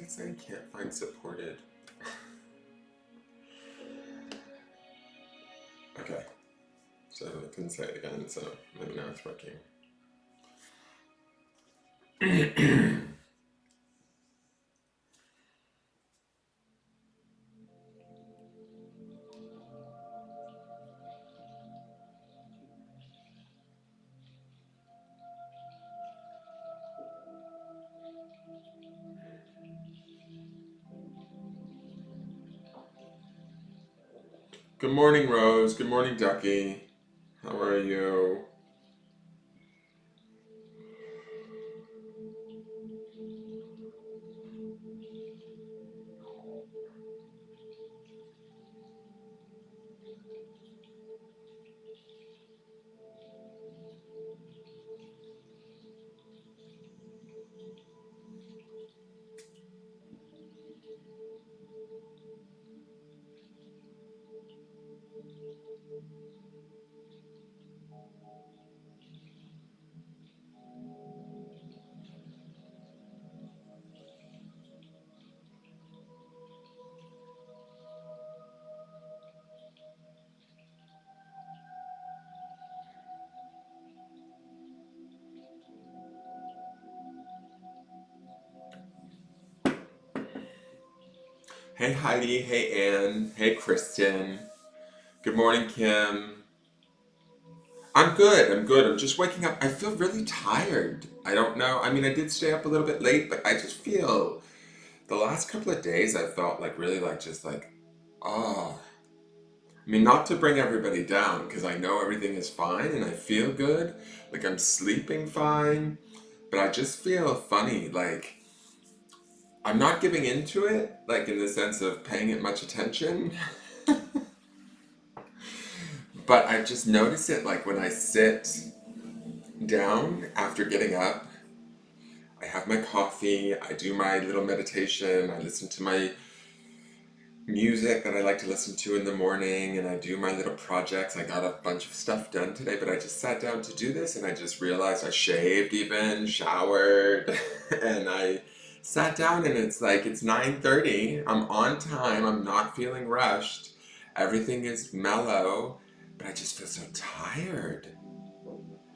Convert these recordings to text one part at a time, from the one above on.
reason I can't find supported. Okay, so I couldn't say it again, so maybe now it's working. Good morning, Rose. Good morning, Ducky. How are you? Hey, Heidi. Hey, Ann. Hey, Kristen. Good morning, Kim. I'm good. I'm good. I'm just waking up. I feel really tired. I don't know. I mean, I did stay up a little bit late, but I just feel the last couple of days I felt like really like just like, oh. I mean, not to bring everybody down because I know everything is fine and I feel good. Like I'm sleeping fine, but I just feel funny. Like I'm not giving into it, like in the sense of paying it much attention. But I just notice it like when I sit down after getting up, I have my coffee, I do my little meditation, I listen to my music that I like to listen to in the morning, and I do my little projects. I got a bunch of stuff done today, but I just sat down to do this and I just realized I shaved even, showered, and I sat down and it's like it's 9:30. I'm on time, I'm not feeling rushed. Everything is mellow, but I just feel so tired.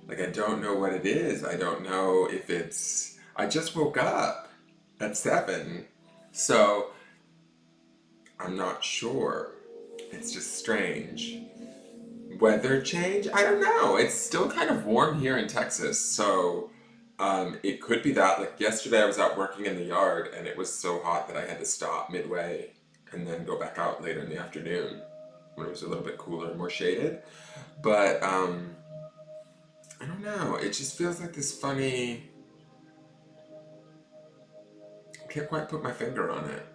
Like I don't know what it is. I don't know if it's I just woke up at 7. So I'm not sure. It's just strange. Weather change? I don't know. It's still kind of warm here in Texas, so it could be that. Like yesterday, I was out working in the yard, and it was so hot that I had to stop midway and then go back out later in the afternoon when it was a little bit cooler and more shaded. But I don't know. It just feels like this funny. I can't quite put my finger on it.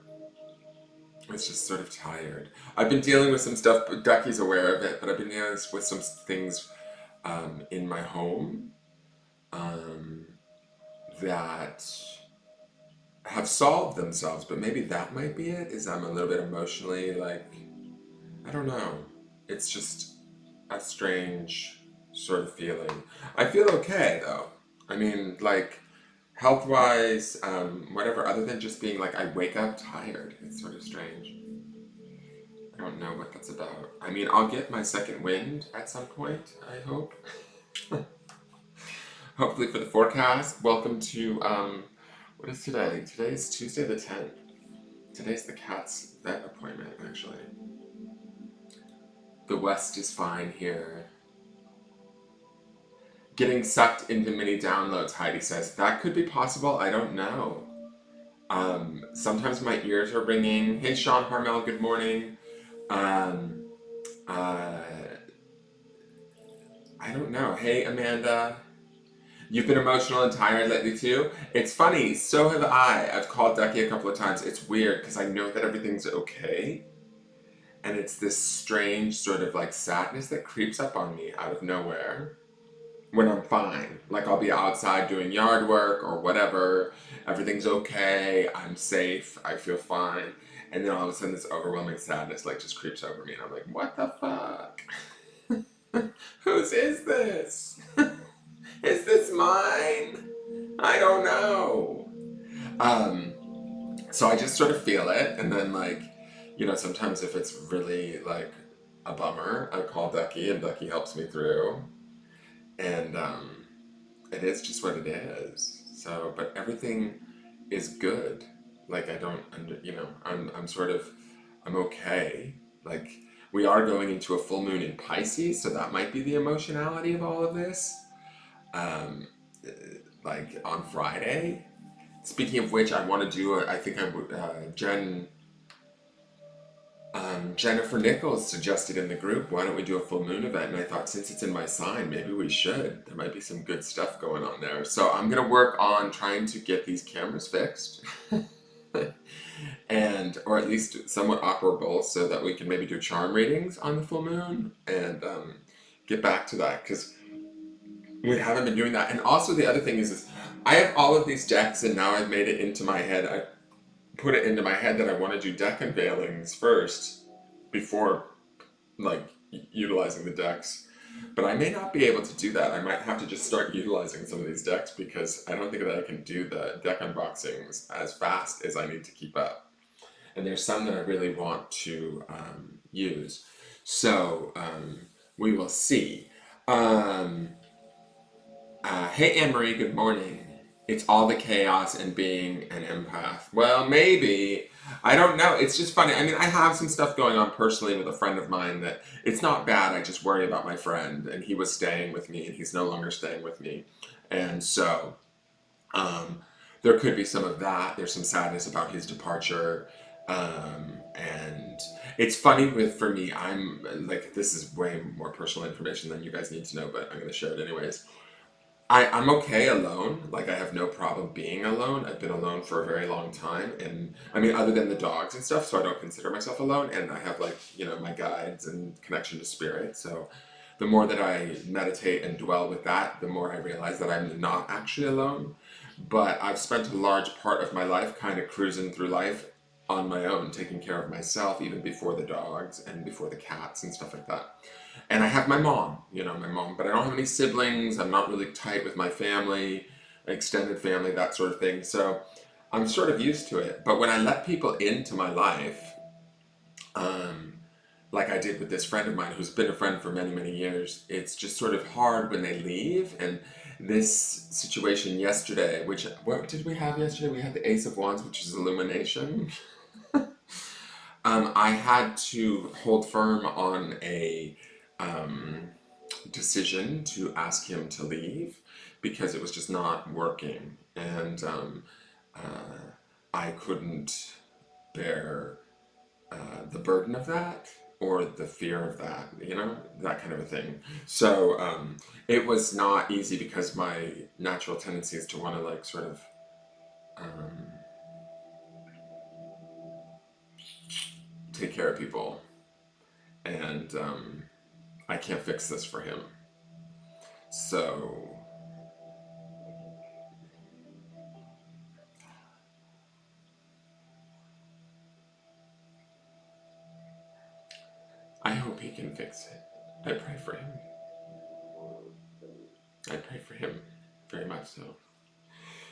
It's just sort of tired. I've been dealing with some stuff, but Ducky's aware of it, but I've been dealing with some things in my home um, that have solved themselves, but maybe that might be it, is I'm a little bit emotionally like, I don't know. It's just a strange sort of feeling. I feel okay though. I mean, like, health wise, whatever, other than just being like, I wake up tired. It's sort of strange. I don't know what that's about. I mean, I'll get my second wind at some point, I hope. Hopefully for the forecast. Welcome to, what is today? Today is Tuesday the 10th. Today's the cat's vet appointment, actually. The West is fine here. Getting sucked into mini downloads, Heidi says. That could be possible. I don't know. Sometimes my ears are ringing. Hey, Sean Harmel, good morning. Um, uh, I don't know. Hey, Amanda. You've been emotional and tired lately too? It's funny, so have I. I've called Ducky a couple of times. It's weird because I know that everything's okay. And it's this strange sort of like sadness that creeps up on me out of nowhere when I'm fine. Like I'll be outside doing yard work or whatever. Everything's okay. I'm safe. I feel fine. And then all of a sudden this overwhelming sadness like just creeps over me and I'm like, what the fuck? Whose is this? Is this mine? I don't know. Um, So I just sort of feel it, and then like, sometimes if it's really like a bummer, I call Ducky, and Ducky helps me through, and it is just what it is. So, but everything is good. Like I don't, I'm sort of, I'm okay. Like we are going into a full moon in Pisces, so that might be the emotionality of all of this. Um, like on Friday. Speaking of which, I want to do. I think I would. Jennifer Nichols suggested in the group, why don't we do a full moon event? And I thought, since it's in my sign, maybe we should. There might be some good stuff going on there. So I'm gonna work on trying to get these cameras fixed, and or at least somewhat operable, so that we can maybe do charm readings on the full moon and get back to that because we haven't been doing that. And also the other thing is I have all of these decks, and now I've made it into my head. I put it into my head that I want to do deck unveilings first before like utilizing the decks. But I may not be able to do that. I might have to just start utilizing some of these decks because I don't think that I can do the deck unboxings as fast as I need to keep up. And there's some that I really want to use. So we will see. Hey Anne-Marie, good morning. It's all the chaos and being an empath. Well, maybe. I don't know. It's just funny. I mean, I have some stuff going on personally with a friend of mine that it's not bad. I just worry about my friend, and he was staying with me, and he's no longer staying with me. And so there could be some of that. There's some sadness about his departure. And it's funny for me, I'm like, this is way more personal information than you guys need to know, but I'm going to share it anyways. I'm okay alone. Like I have no problem being alone. I've been alone for a very long time, and I mean, other than the dogs and stuff, so I don't consider myself alone. And I have like my guides and connection to spirit. So the more that I meditate and dwell with that, the more I realize that I'm not actually alone. But I've spent a large part of my life kind of cruising through life on my own, taking care of myself, even before the dogs and before the cats and stuff like that. And I have my mom, but I don't have any siblings. I'm not really tight with my family, extended family, that sort of thing. So I'm sort of used to it. But when I let people into my life, like I did with this friend of mine who's been a friend for many, many years, it's just sort of hard when they leave. And this situation yesterday, what did we have yesterday? We had the Ace of Wands, which is illumination. I had to hold firm on a decision to ask him to leave because it was just not working, and I couldn't bear the burden of that or the fear of that, that kind of a thing. So it was not easy because my natural tendency is to want to like sort of take care of people, and I can't fix this for him. So I hope he can fix it. I pray for him. I pray for him very much so.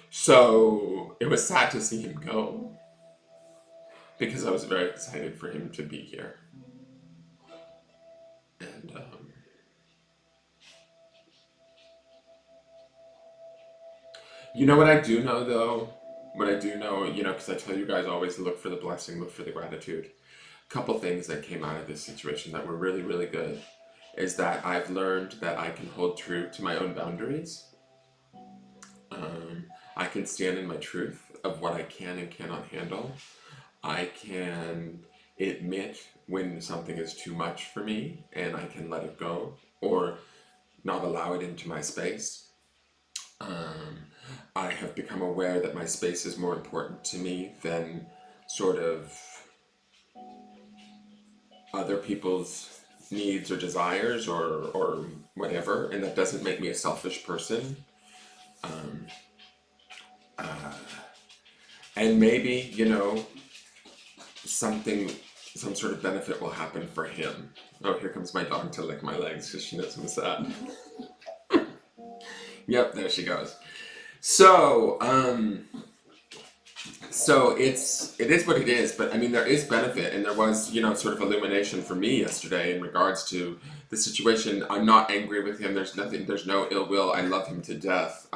So it was sad to see him go because I was very excited for him to be here. And you know what I do know though? What I do know, because I tell you guys always look for the blessing, look for the gratitude. A couple things that came out of this situation that were really, really good is that I've learned that I can hold true to my own boundaries. I can stand in my truth of what I can and cannot handle. I can admit when something is too much for me and I can let it go or not allow it into my space. I have become aware that my space is more important to me than sort of other people's needs or desires or whatever, and that doesn't make me a selfish person. And maybe, some sort of benefit will happen for him. Oh, here comes my dog to lick my legs because she knows I'm sad. Yep, there she goes. So, So it is what it is, but I mean there is benefit, and there was sort of illumination for me yesterday in regards to the situation. I'm not angry with him. There's nothing. There's no ill will. I love him to death.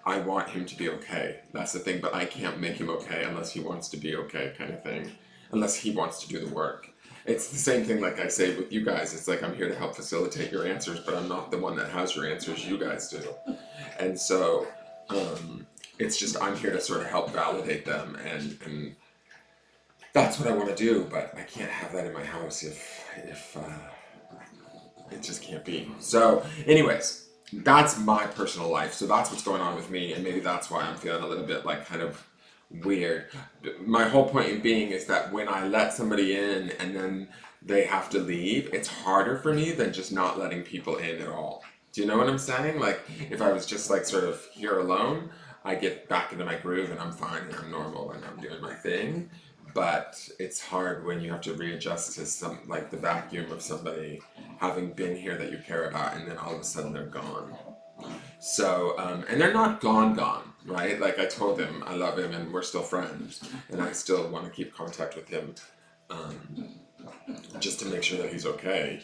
I want him to be okay. That's the thing, but I can't make him okay unless he wants to be okay, kind of thing. Unless he wants to do the work. It's the same thing like I say with you guys. It's like I'm here to help facilitate your answers, but I'm not the one that has your answers. You guys do. And so it's just I'm here to sort of help validate them, and that's what I want to do. But I can't have that in my house if it just can't be. So, anyways, that's my personal life. So that's what's going on with me, and maybe that's why I'm feeling a little bit like kind of weird. My whole point in being is that when I let somebody in and then they have to leave, it's harder for me than just not letting people in at all. Do you know what I'm saying? Like if I was just like sort of here alone, I get back into my groove and I'm fine and I'm normal and I'm doing my thing. But it's hard when you have to readjust to some like the vacuum of somebody having been here that you care about, and then all of a sudden they're gone. So, and they're not gone, right? Like I told him, I love him and we're still friends, and I still want to keep contact with him, um, just to make sure that he's okay.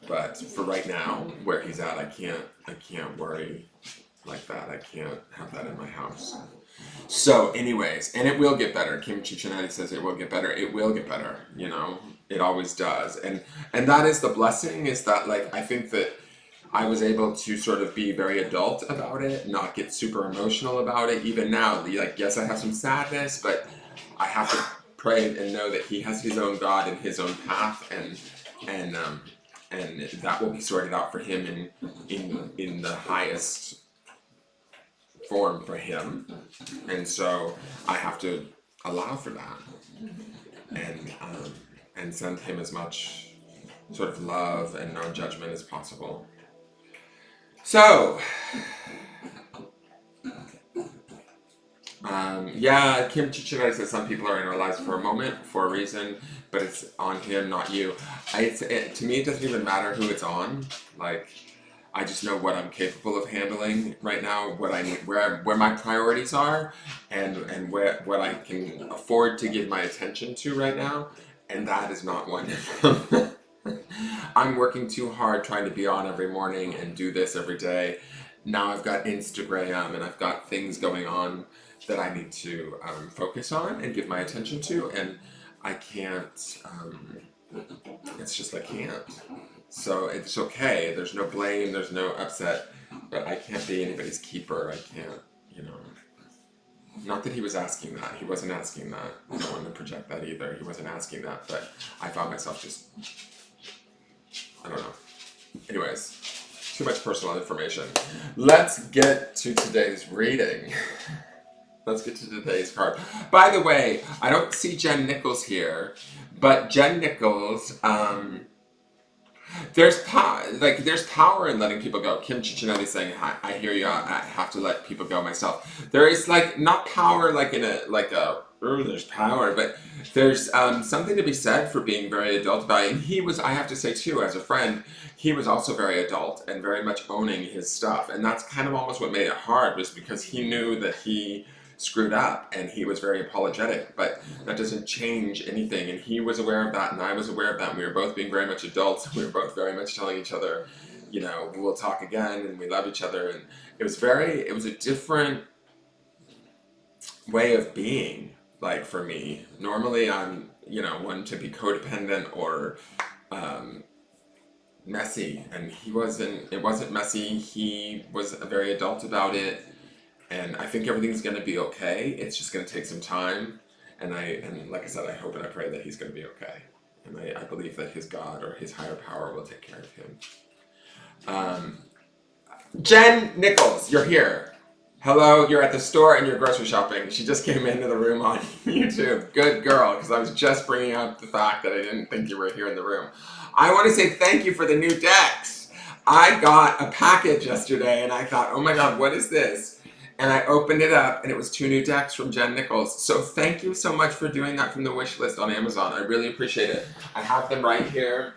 But for right now, where he's at, I can't worry like that. I can't have that in my house. So, anyways, and it will get better. Kim Chichinati says it will get better. It will get better. It always does. And that is the blessing. Is that like I think that I was able to sort of be very adult about it, not get super emotional about it. Even now, like yes, I have some sadness, but I have to pray and know that he has his own God and his own path, and and that will be sorted out for him in the highest form for him. And so I have to allow for that, and send him as much sort of love and no judgment as possible. So, yeah, Kim Chichinari says some people are in our lives for a moment, for a reason, but it's on him, not you. To me, it doesn't even matter who it's on. Like, I just know what I'm capable of handling right now, what I need, where my priorities are, and what I can afford to give my attention to right now, and that is not one of them. I'm working too hard trying to be on every morning and do this every day. Now I've got Instagram and I've got things going on that I need to focus on and give my attention to, and I can't. It's just I can't. So it's okay. There's no blame. There's no upset. But I can't be anybody's keeper. I can't. Not that he was asking that. He wasn't asking that. I don't want to project that either. He wasn't asking that. But I found myself just. I don't know. Anyways, too much personal information. Let's get to today's reading. Let's get to today's card. By the way, I don't see Jen Nichols here, but Jen Nichols, there's power in letting people go. Kim Chichinelli saying, "Hi, I hear you. I have to let people go myself." There is like not power like in there's power, but there's something to be said for being very adult about it. And he was, I have to say too, as a friend, he was also very adult and very much owning his stuff. And that's kind of almost what made it hard, was because he knew that he screwed up and he was very apologetic, but that doesn't change anything. And he was aware of that and I was aware of that. And we were both being very much adults. We were both very much telling each other, we'll talk again, and we love each other. And it was a different way of being. Like for me, normally I'm, one to be codependent or messy, and it wasn't messy. He was very adult about it, and I think everything's going to be okay. It's just going to take some time, and like I said, I hope and I pray that he's going to be okay, and I believe that his God or his higher power will take care of him. Jen Nichols, you're here. Hello, you're at the store and you're grocery shopping. She just came into the room on YouTube. Good girl, because I was just bringing up the fact that I didn't think you were here in the room. I want to say thank you for the new decks. I got a package yesterday and I thought, oh my God, what is this? And I opened it up and it was 2 new decks from Jen Nichols. So thank you so much for doing that from the wish list on Amazon. I really appreciate it. I have them right here.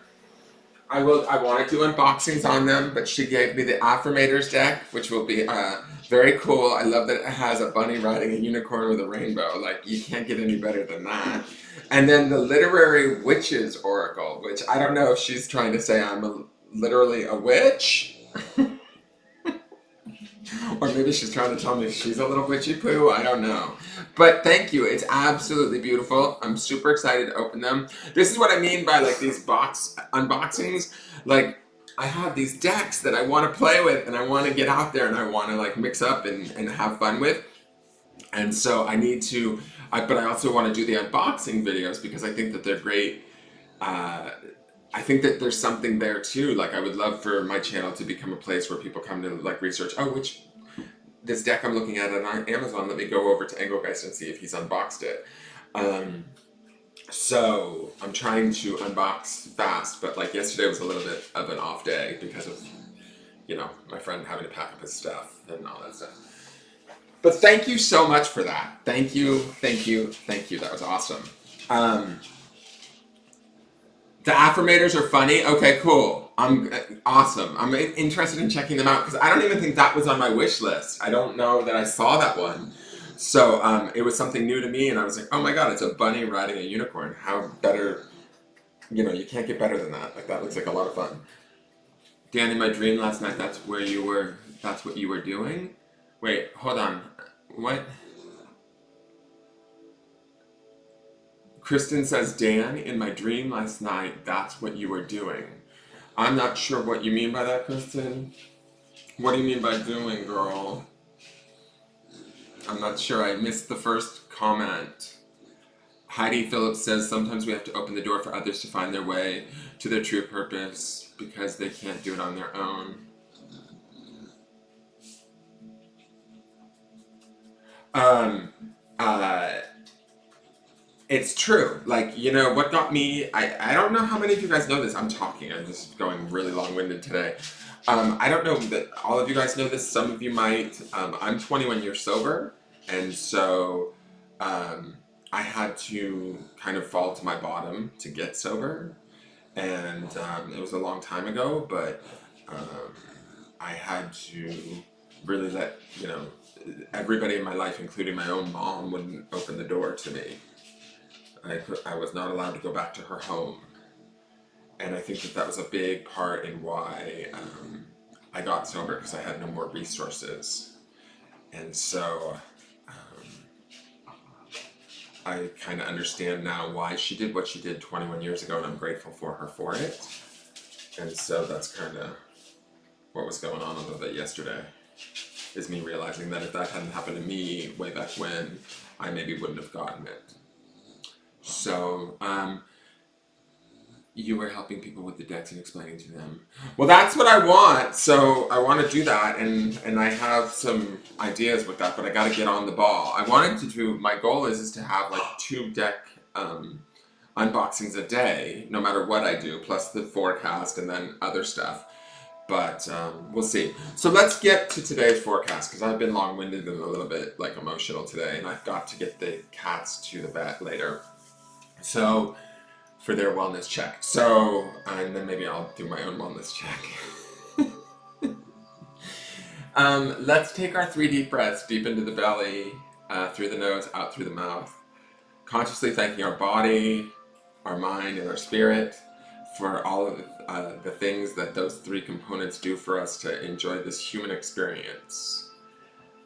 I will. I want to do unboxings on them, but she gave me the Affirmators deck, which will be very cool. I love that it has a bunny riding a unicorn with a rainbow. Like you can't get any better than that. And then the Literary Witches Oracle, which I don't know if she's trying to say literally a witch, or maybe she's trying to tell me she's a little witchy poo. I don't know. But thank you. It's absolutely beautiful. I'm super excited to open them. This is what I mean by like these box unboxings. Like I have these decks that I want to play with and I want to get out there and I want to like mix up and have fun with. And so I need to, but I also want to do the unboxing videos because I think that they're great. Uh, I think that there's something there too. Like I would love for my channel to become a place where people come to like research. Oh, which this deck I'm looking at on Amazon. Let me go over to Engelgeist and see if he's unboxed it. Um, so I'm trying to unbox fast, but like yesterday was a little bit of an off day because of my friend having to pack up his stuff and all that stuff. But thank you so much for that. Thank you, thank you, thank you. That was awesome. Um, The affirmators are funny. Okay, cool. I'm awesome. I'm interested in checking them out because I don't even think that was on my wish list. I don't know that I saw that one. So it was something new to me, and I was like, oh my god, it's a bunny riding a unicorn. How better? You can't get better than that. Like that looks like a lot of fun. Dan, in my dream last night, that's where you were. That's what you were doing. Wait, hold on. What? Kristen says, Dan, in my dream last night, that's what you were doing. I'm not sure what you mean by that, Kristen. What do you mean by doing, girl? I'm not sure. I missed the first comment. Heidi Phillips says, sometimes we have to open the door for others to find their way to their true purpose because they can't do it on their own. Um, uh, It's true. Like, what got me, I don't know how many of you guys know this. I'm talking, I'm just going really long-winded today. I don't know that all of you guys know this. Some of you might. I'm 21 years sober, and so I had to kind of fall to my bottom to get sober. And it was a long time ago, but um, I had to really let, everybody in my life, including my own mom, wouldn't open the door to me. I was not allowed to go back to her home. And I think that that was a big part in why I got sober, because I had no more resources. And so I kind of understand now why she did what she did 21 years ago, and I'm grateful for her for it. And so that's kind of what was going on a little bit yesterday, is me realizing that if that hadn't happened to me way back when, I maybe wouldn't have gotten it. So, you were helping people with the decks and explaining to them. Well, that's what I want. So I want to do that, and I have some ideas with that, but I got to get on the ball. I wanted to do. My goal is to have like 2 deck unboxings a day, no matter what I do, plus the forecast and then other stuff. But we'll see. So let's get to today's forecast, because I've been long-winded and a little bit like emotional today, and I've got to get the cats to the vet later. So for their wellness check. So, and then maybe I'll do my own wellness check. Let's take our 3 deep breaths deep into the belly, through the nose, out through the mouth. Consciously thanking our body, our mind, and our spirit for all of the things that those 3 components do for us to enjoy this human experience.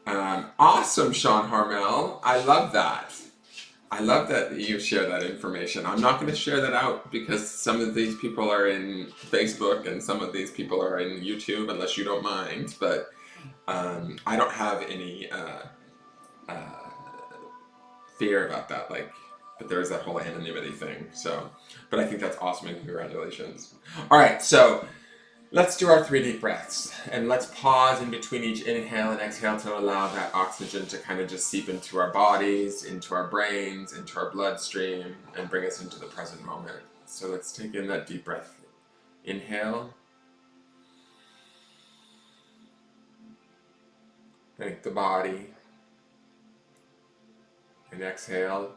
Awesome, Sean Harmel. I love that. I love that you share that information. I'm not going to share that out because some of these people are in Facebook and some of these people are in YouTube, unless you don't mind. But I don't have any fear about that. But there's that whole anonymity thing. So, but I think that's awesome, and congratulations. All right, so let's do our 3 deep breaths, and let's pause in between each inhale and exhale to allow that oxygen to kind of just seep into our bodies, into our brains, into our bloodstream, and bring us into the present moment. So let's take in that deep breath. Inhale. Thank the body. And exhale.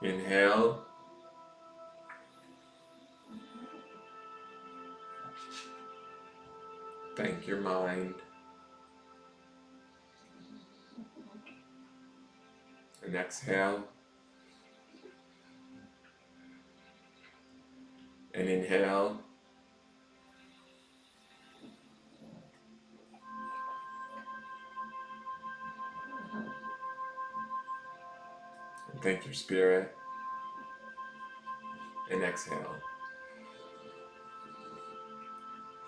Inhale. Thank your mind. And exhale. And inhale. And thank your spirit. And exhale.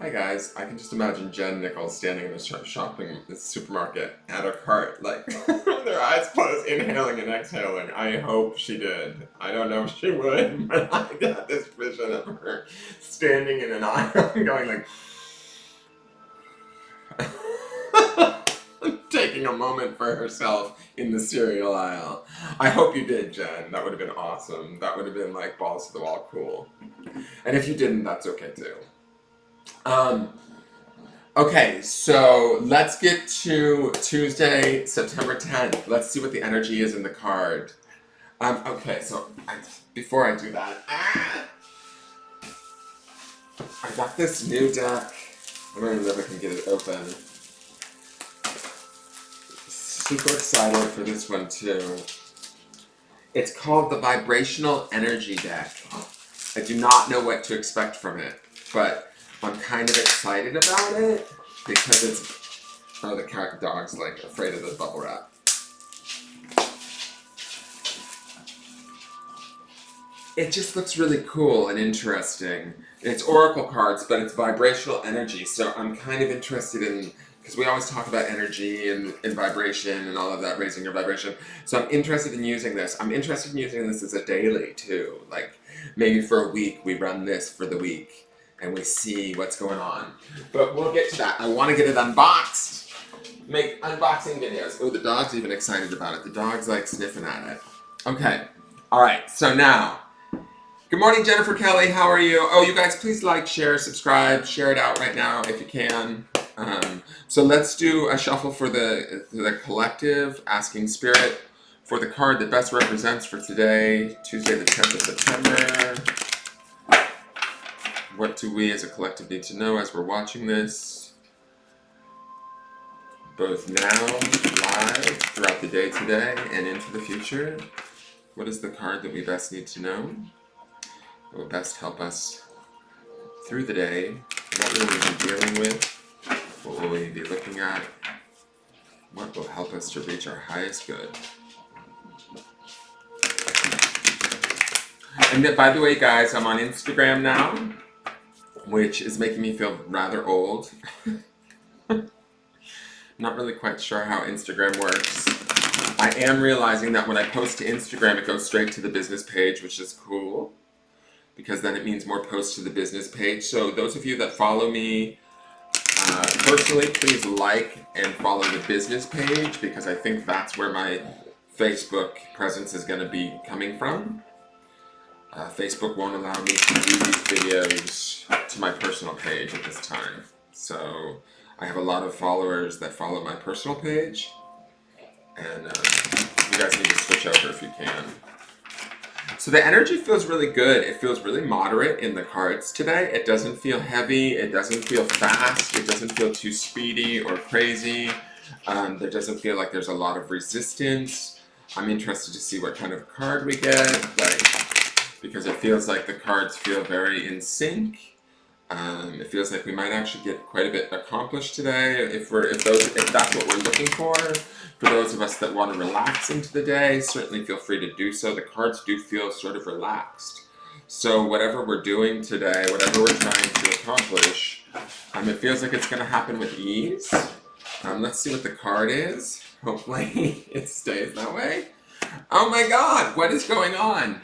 Hi guys, I can just imagine Jen Nichols standing in the shopping supermarket at a cart, like with her eyes closed, inhaling and exhaling. I hope she did. I don't know if she would, but I got this vision of her standing in an aisle going like, taking a moment for herself in the cereal aisle. I hope you did, Jen. That would have been awesome. That would have been like balls to the wall cool. And if you didn't, that's okay too. Okay, so let's get to Tuesday, September 10th. Let's see what the energy is in the card. Okay, so before I do that, I got this new deck. I don't even know if I can get it open. Super excited for this one too. It's called the Vibrational Energy Deck. I do not know what to expect from it, but I'm kind of excited about it because it's... Oh, the cat dog's like afraid of the bubble wrap. It just looks really cool and interesting. It's oracle cards, but it's vibrational energy, so I'm kind of interested in... Because we always talk about energy and vibration and all of that, raising your vibration. So I'm interested in using this. I'm interested in using this as a daily, too. Like, maybe for a week, we run this for the week. And we see what's going on. But we'll get to that. I want to get it unboxed. Make unboxing videos. Oh, the dog's even excited about it. The dog's like sniffing at it. Okay. Alright, so now. Good morning, Jennifer Kelly. How are you? Oh, you guys, please like, share, subscribe. Share it out right now if you can. So let's do a shuffle for the collective, asking spirit for the card that best represents for today, Tuesday the 10th of September. What do we as a collective need to know as we're watching this? Both now, live, throughout the day today, and into the future. What is the card that we best need to know? That will best help us through the day? What will we be dealing with? What will we be looking at? What will help us to reach our highest good? And by the way, guys, I'm on Instagram now, which is making me feel rather old. Not really quite sure how Instagram works. I am realizing that when I post to Instagram, it goes straight to the business page, which is cool, because then it means more posts to the business page. So those of you that follow me personally, please like and follow the business page, because I think that's where my Facebook presence is going to be coming from. Facebook won't allow me to do these videos to my personal page at this time. So I have a lot of followers that follow my personal page, and you guys need to switch over if you can. So the energy feels really good. It feels really moderate in the cards today. It doesn't feel heavy. It doesn't feel fast. It doesn't feel too speedy or crazy. There doesn't feel like there's a lot of resistance. I'm interested to see what kind of card we get, because it feels like the cards feel very in sync. It feels like we might actually get quite a bit accomplished today if that's what we're looking for. For those of us that want to relax into the day, certainly feel free to do so. The cards do feel sort of relaxed. So whatever we're doing today, whatever we're trying to accomplish, it feels like it's going to happen with ease. Let's see what the card is. Hopefully it stays that way. Oh my God, what is going on?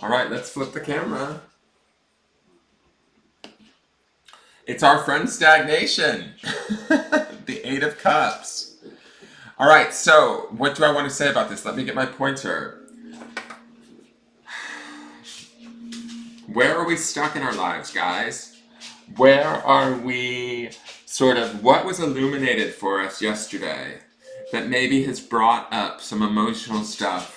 All right, let's flip the camera. It's our friend Stagnation. The Eight of Cups. All right, so what do I want to say about this? Let me get my pointer. Where are we stuck in our lives, guys? Where are we what was illuminated for us yesterday that maybe has brought up some emotional stuff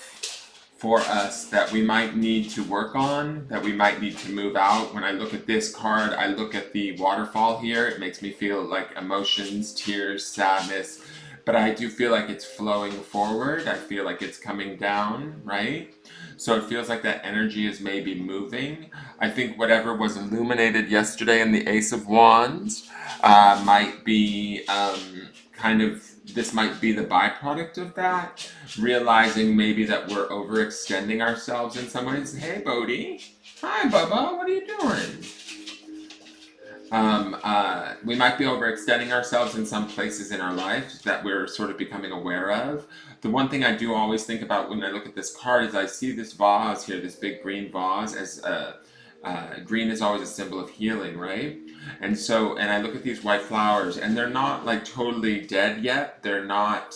for us that we might need to work on, that we might need to move out. When I look at this card, I look at the waterfall here. It makes me feel like emotions, tears, sadness, but I do feel like it's flowing forward. I feel like it's coming down, right? So it feels like that energy is maybe moving. I think whatever was illuminated yesterday in the Ace of Wands might be kind of, this might be the byproduct of that, realizing maybe that we're overextending ourselves in some ways. Hey, Bodhi. Hi, Bubba. What are you doing? We might be overextending ourselves in some places in our life that we're sort of becoming aware of. The one thing I do always think about when I look at this card is I see this vase here, this big green vase, as green is always a symbol of healing, right? And so, and I look at these white flowers, and they're not like totally dead yet. They're not.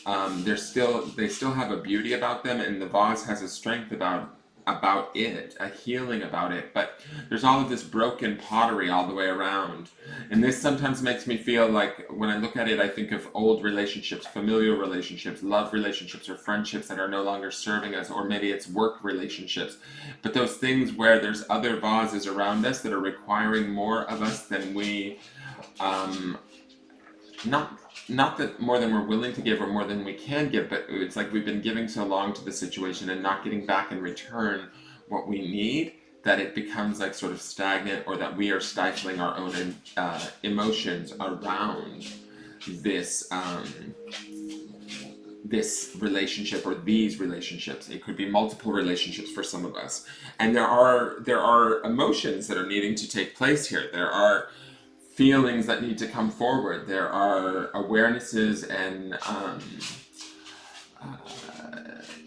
They still have a beauty about them, and the vase has a strength about it, a healing about it. But there's all of this broken pottery all the way around, and this sometimes makes me feel like when I look at it, I think of old relationships, familial relationships, love relationships, or friendships that are no longer serving us, or maybe it's work relationships. But those things where there's other vases around us that are requiring more of us than we not not that more than we're willing to give or more than we can give, but it's like we've been giving so long to the situation and not getting back in return what we need, that it becomes like sort of stagnant, or that we are stifling our own emotions around this this relationship or these relationships. It could be multiple relationships for some of us, and there are emotions that are needing to take place here. There are feelings that need to come forward. There are awarenesses and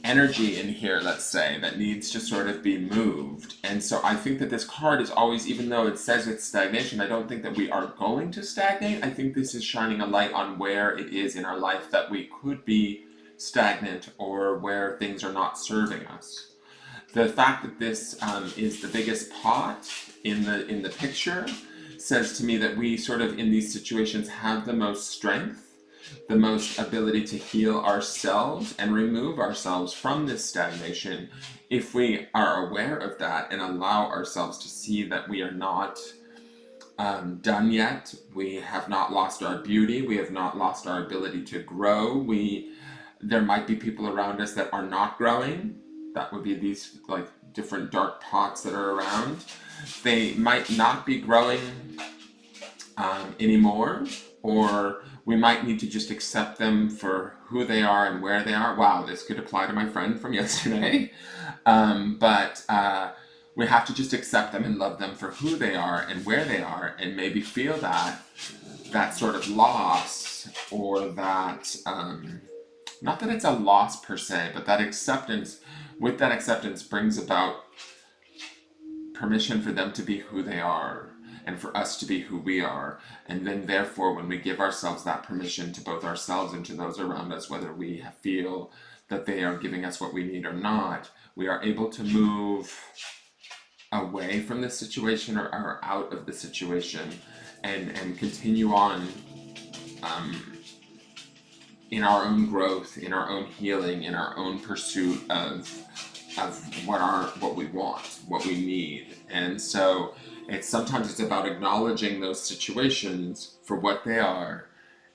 energy in here, let's say, that needs to sort of be moved. And so I think that this card is always, even though it says it's stagnation, I don't think that we are going to stagnate. I think this is shining a light on where it is in our life that we could be stagnant, or where things are not serving us. The fact that this is the biggest pot in the picture says to me that we sort of in these situations have the most strength, the most ability to heal ourselves and remove ourselves from this stagnation, if we are aware of that and allow ourselves to see that we are not done yet. We have not lost our beauty. We have not lost our ability to grow. There might be people around us that are not growing. That would be these like different dark pots that are around. They might not be growing anymore, or we might need to just accept them for who they are and where they are. Wow, this could apply to my friend from yesterday. But we have to just accept them and love them for who they are and where they are, and maybe feel that sort of loss, or that not that it's a loss per se, but that acceptance. With that acceptance brings about permission for them to be who they are, and for us to be who we are. And then therefore, when we give ourselves that permission to both ourselves and to those around us, whether we feel that they are giving us what we need or not, we are able to move away from the situation, or out of the situation, and continue on in our own growth, in our own healing, in our own pursuit of what we want, what we need. And so sometimes it's about acknowledging those situations for what they are,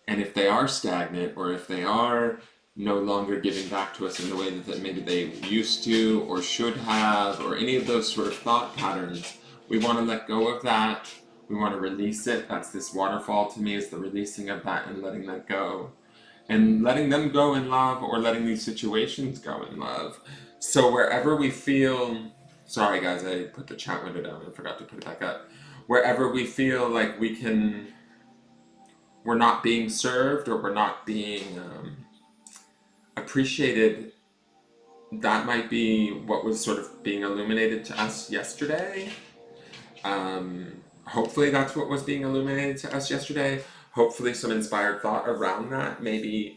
and if they are stagnant, or if they are no longer giving back to us in the way that maybe they used to or should have, or any of those sort of thought patterns, we want to let go of that. We want to release it. That's this waterfall to me, is the releasing of that and letting that go. And letting them go in love, or letting these situations go in love. So wherever we feel, sorry guys, I put the chat window down and forgot to put it back up. Wherever we feel like we're not being served, or we're not being appreciated, that might be what was sort of being illuminated to us yesterday. Hopefully that's what was being illuminated to us yesterday. Hopefully some inspired thought around that maybe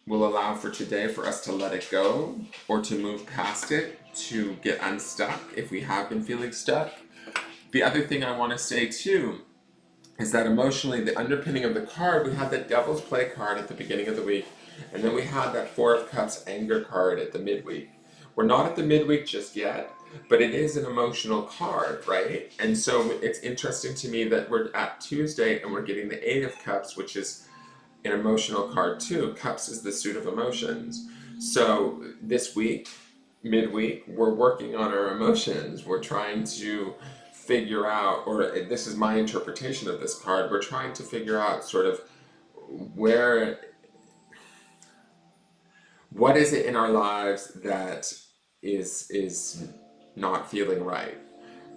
will allow for today for us to let it go, or to move past it, to get unstuck if we have been feeling stuck. The other thing I want to say too is that emotionally, the underpinning of the card, we had the Devil's Play card at the beginning of the week, and then we had that Four of Cups anger card at the midweek. we're not at the midweek just yet, but it is an emotional card, right? And so it's interesting to me that we're at Tuesday and we're getting the Eight of Cups, which is an emotional card too. Cups is the suit of emotions. So this week, midweek, we're working on our emotions. We're trying to figure out, or this is my interpretation of this card, we're trying to figure out sort of where, what is it in our lives that is not feeling right,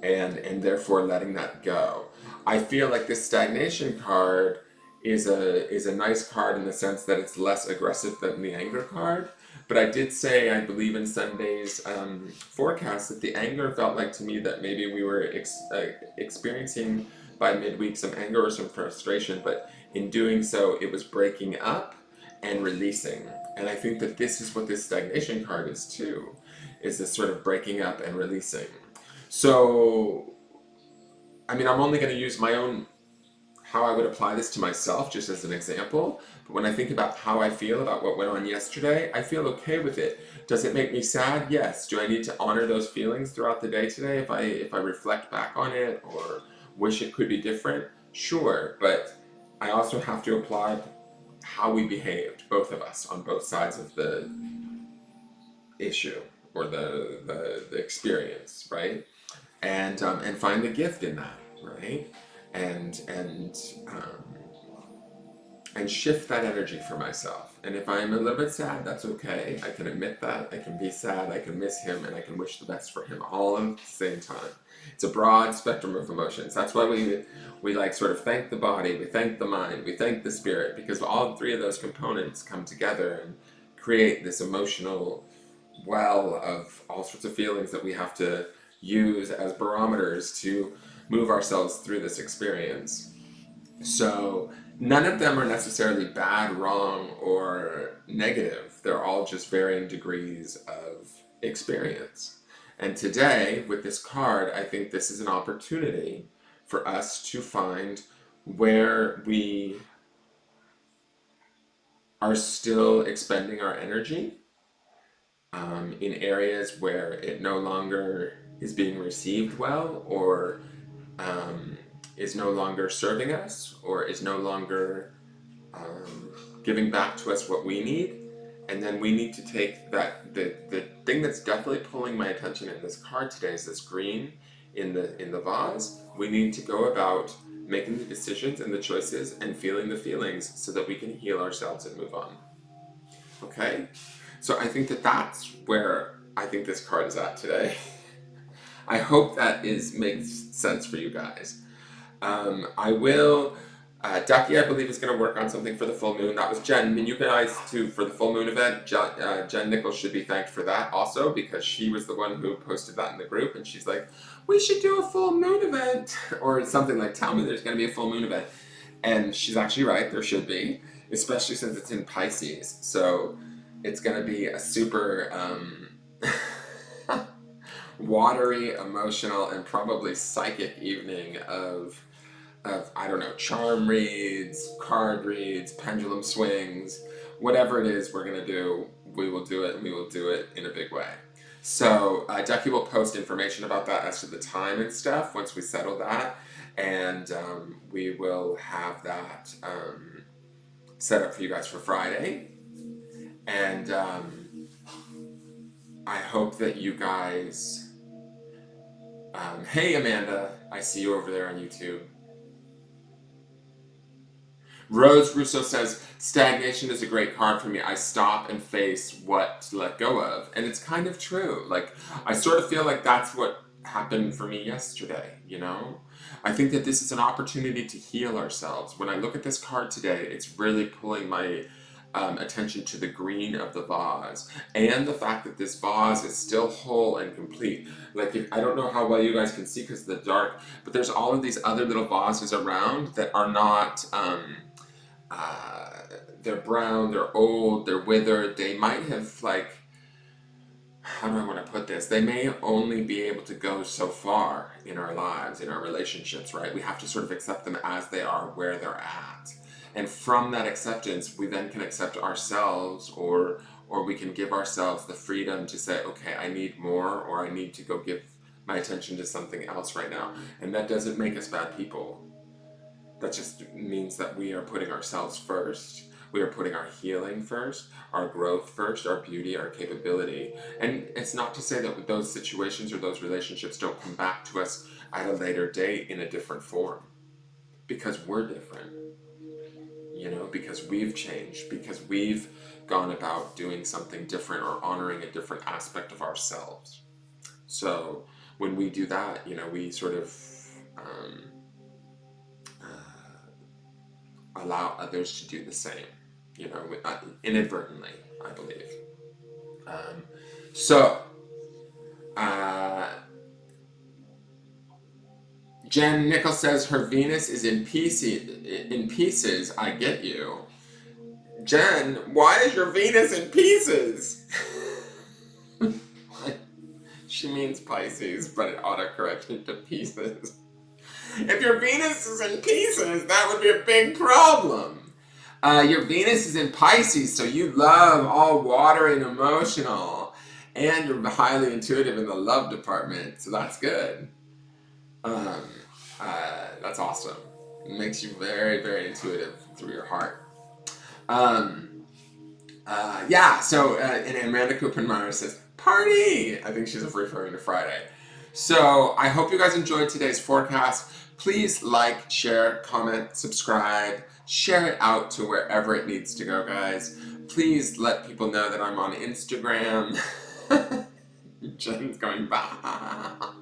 and therefore letting that go. I feel like this stagnation card is a nice card in the sense that it's less aggressive than the anger card. But I did say I believe in Sunday's forecast that the anger felt like to me that maybe we were experiencing by midweek some anger or some frustration, but in doing so it was breaking up and releasing. And I think that this is what this stagnation card is too, is this sort of breaking up and releasing. So, I mean, I'm only going to use my own, how I would apply this to myself, just as an example. But when I think about how I feel about what went on yesterday, I feel okay with it. Does it make me sad? Yes. Do I need to honor those feelings throughout the day today if I reflect back on it or wish it could be different? Sure. But I also have to apply how we behaved, both of us, on both sides of the issue or the experience, right? And find the gift in that, right? And and um, and shift that energy for myself. And if I'm a little bit sad, that's okay. I can admit that. I can be sad. I can miss him, and I can wish the best for him all at the same time. It's a broad spectrum of emotions. That's why we like sort of thank the body, we thank the mind, we thank the spirit, because all three of those components come together and create this emotional well of all sorts of feelings that we have to use as barometers to move ourselves through this experience. So none of them are necessarily bad, wrong, or negative. They're all just varying degrees of experience. And today, with this card, I think this is an opportunity for us to find where we are still expending our energy in areas where it no longer is being received well, or um, is no longer serving us, or is no longer giving back to us what we need. And then we need to take that, the thing that's definitely pulling my attention in this card today is this green in the vase. We need to go about making the decisions and the choices and feeling the feelings so that we can heal ourselves and move on. Okay? So I think that that's where I think this card is at today. I hope that makes sense for you guys. I will. Ducky, I believe, is going to work on something for the full moon. That was Jen. I mean, you guys too for the full moon event. Jen Nichols should be thanked for that also, because she was the one who posted that in the group, and she's like, "We should do a full moon event," or something like, "Tell me there's going to be a full moon event," and she's actually right. There should be, especially since it's in Pisces. So it's going to be a super watery, emotional, and probably psychic evening of I don't know, charm reads, card reads, pendulum swings, whatever it is we're gonna do, we will do it, and we will do it in a big way. So Ducky will post information about that as to the time and stuff once we settle that, and we will have that set up for you guys for Friday. And I hope that you guys. Hey Amanda, I see you over there on YouTube. Rose Russo says, stagnation is a great card for me. I stop and face what to let go of. And it's kind of true. Like, I sort of feel like that's what happened for me yesterday, you know? I think that this is an opportunity to heal ourselves. When I look at this card today, it's really pulling my attention to the green of the vase and the fact that this vase is still whole and complete. Like, I don't know how well you guys can see because of the dark, but there's all of these other little vases around that are not they're brown, they're old, they're withered. They might have, like, how do I want to put this? They may only be able to go so far in our lives, in our relationships, right? We have to sort of accept them as they are, where they're at. And from that acceptance, we then can accept ourselves, or we can give ourselves the freedom to say, okay, I need more, or I need to go give my attention to something else right now. And that doesn't make us bad people. That just means that we are putting ourselves first. We are putting our healing first, our growth first, our beauty, our capability. And it's not to say that those situations or those relationships don't come back to us at a later date in a different form. Because we're different. Because we've changed, because we've gone about doing something different or honoring a different aspect of ourselves. So when we do that, we sort of um, allow others to do the same, inadvertently, I believe. Um, so, uh, Jen Nichols says her Venus is in pieces. In pieces, I get you. Jen, why is your Venus in pieces? She means Pisces, but it autocorrected to pieces. If your Venus is in pieces, that would be a big problem. Your Venus is in Pisces, so you love all watery and emotional, and you're highly intuitive in the love department, so that's good. Um, that's awesome. It makes you very, very intuitive through your heart. And Amanda Kuppenmeyer says, party! I think she's referring to Friday. So I hope you guys enjoyed today's forecast. Please like, share, comment, subscribe, share it out to wherever it needs to go, guys. Please let people know that I'm on Instagram. Jen's going, bah.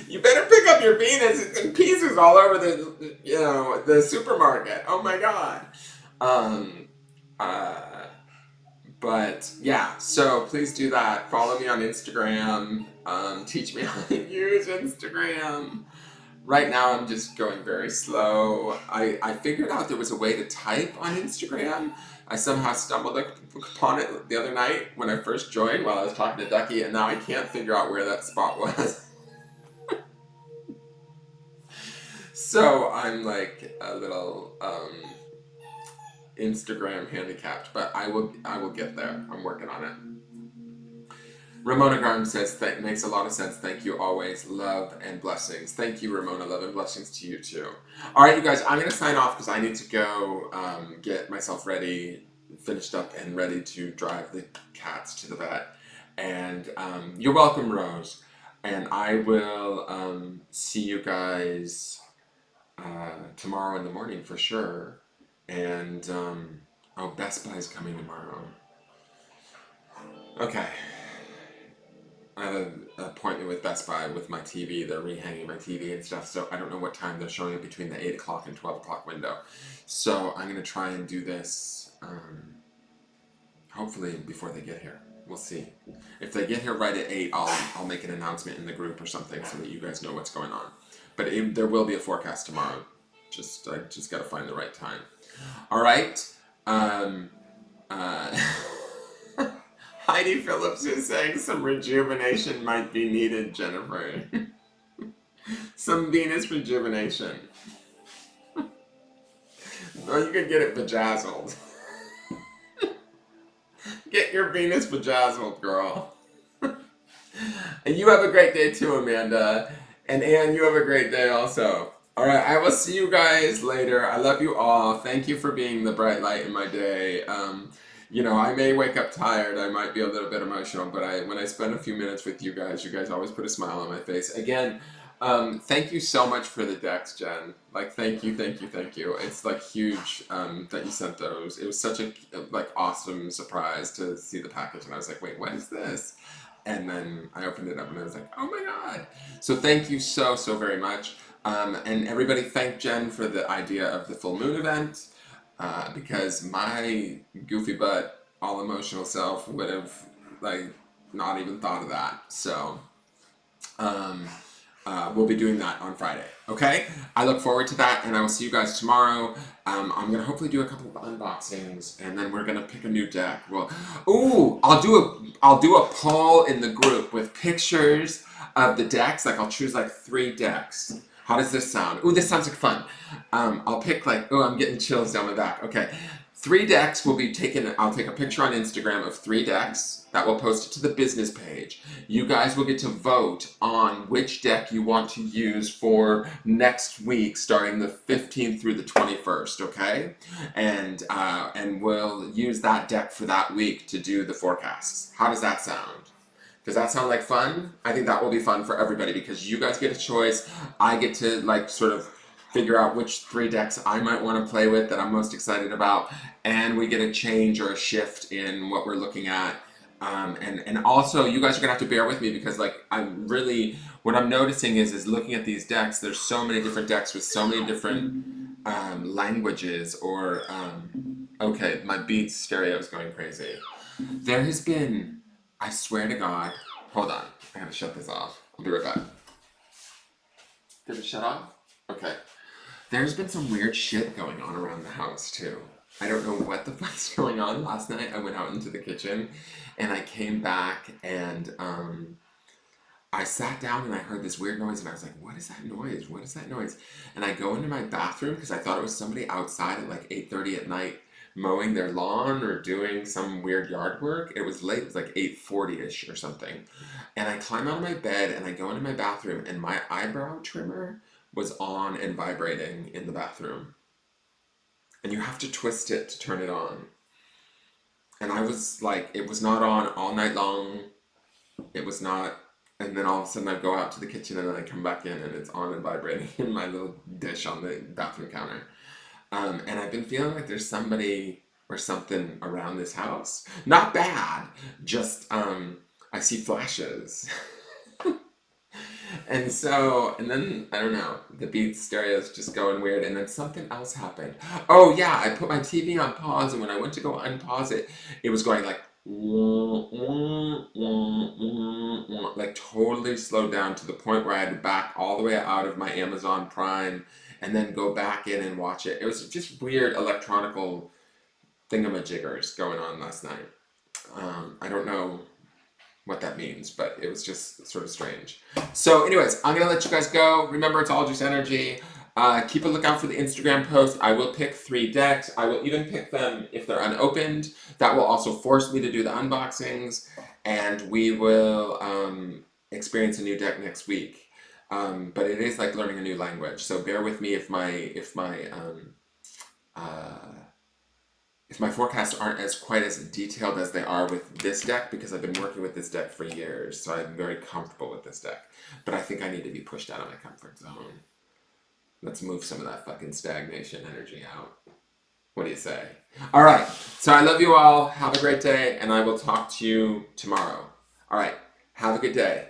You better pick up your Venus. It's in pieces all over the supermarket. Oh my god. But yeah, so please do that. Follow me on Instagram. Teach me how to use Instagram. Right now I'm just going very slow. I figured out there was a way to type on Instagram. I somehow stumbled upon it the other night when I first joined while I was talking to Ducky, and now I can't figure out where that spot was. So I'm like a little Instagram handicapped, but I will get there. I'm working on it. Ramona Garm says, makes a lot of sense. Thank you always. Love and blessings. Thank you, Ramona. Love and blessings to you too. All right, you guys, I'm going to sign off because I need to go get myself ready, finished up and ready to drive the cats to the vet. And you're welcome, Rose. And I will see you guys tomorrow in the morning for sure. And, Best Buy's coming tomorrow. Okay. I have an appointment with Best Buy with my TV. They're rehanging my TV and stuff, so I don't know what time they're showing it between the 8 o'clock and 12 o'clock window. So I'm going to try and do this, hopefully before they get here. We'll see. If they get here right at 8, I'll make an announcement in the group or something so that you guys know what's going on. But there will be a forecast tomorrow. I just got to find the right time. All right. Heidi Phillips is saying some rejuvenation might be needed, Jennifer. Some Venus rejuvenation. Or you could get it bejazzled. Get your Venus bejazzled, girl. And you have a great day too, Amanda. And Anne, you have a great day also. All right, I will see you guys later. I love you all. Thank you for being the bright light in my day. I may wake up tired. I might be a little bit emotional, but when I spend a few minutes with you guys always put a smile on my face. Again, thank you so much for the decks, Jen. Like, thank you. It's like huge that you sent those. It was such a awesome surprise to see the package, and I was like, wait, what is this? And then I opened it up, and I was like, oh my god. So thank you so very much. And everybody thank Jen for the idea of the full moon event, because my goofy butt, all emotional self would have not even thought of that. So we'll be doing that on Friday. Okay, I look forward to that, and I will see you guys tomorrow. I'm gonna hopefully do a couple of unboxings, and then we're gonna pick a new deck. I'll do a poll in the group with pictures of the decks. I'll choose 3 decks. How does this sound? Ooh, this sounds like fun. I'll pick like, oh, I'm getting chills down my back. Okay. 3 decks will be taken. I'll take a picture on Instagram of 3 decks. That will post it to the business page. You guys will get to vote on which deck you want to use for next week, starting the 15th through the 21st. Okay, and we'll use that deck for that week to do the forecasts. How does that sound? Does that sound like fun? I think that will be fun for everybody because you guys get a choice. I get to like sort of figure out which 3 decks I might want to play with that I'm most excited about, and we get a change or a shift in what we're looking at. And also you guys are gonna have to bear with me because like I'm really what I'm noticing is looking at these decks. There's so many different decks with so many different languages or okay, my Beats stereo is going crazy. There has been I swear to God. Hold on. I gotta shut this off. I'll be right back. Did it shut off? Okay. There's been some weird shit going on around the house too. I don't know what the fuck's going on. Last night I went out into the kitchen and I came back and I sat down and I heard this weird noise and I was like, what is that noise? What is that noise? And I go into my bathroom because I thought it was somebody outside at like 8:30 at night mowing their lawn or doing some weird yard work. It was late, it was like 8:40ish or something. And I climb out of my bed and I go into my bathroom and my eyebrow trimmer was on and vibrating in the bathroom. And you have to twist it to turn it on. And I was like, it was not on all night long. It was not. And then all of a sudden I go out to the kitchen and then I come back in and it's on and vibrating in my little dish on the bathroom counter. And I've been feeling like there's somebody or something around this house. Not bad, just I see flashes. And so, and then, I don't know, the Beats stereo's just going weird, and then something else happened. Oh yeah, I put my TV on pause, and when I went to go unpause it, it was going like totally slowed down to the point where I had to back all the way out of my Amazon Prime and then go back in and watch it. It was just weird electronical thingamajiggers going on last night. I don't know what that means, but it was just sort of strange. So anyways, I'm gonna let you guys go. Remember, it's all just energy. Keep a lookout for the Instagram post. I will pick 3 decks. I will even pick them if they're unopened. That will also force me to do the unboxings, and we will experience a new deck next week. But it is like learning a new language, so bear with me if my forecasts aren't as quite as detailed as they are with this deck, because I've been working with this deck for years, so I'm very comfortable with this deck. But I think I need to be pushed out of my comfort zone. Let's move some of that fucking stagnation energy out. What do you say? All right. So I love you all. Have a great day, and I will talk to you tomorrow. All right. Have a good day.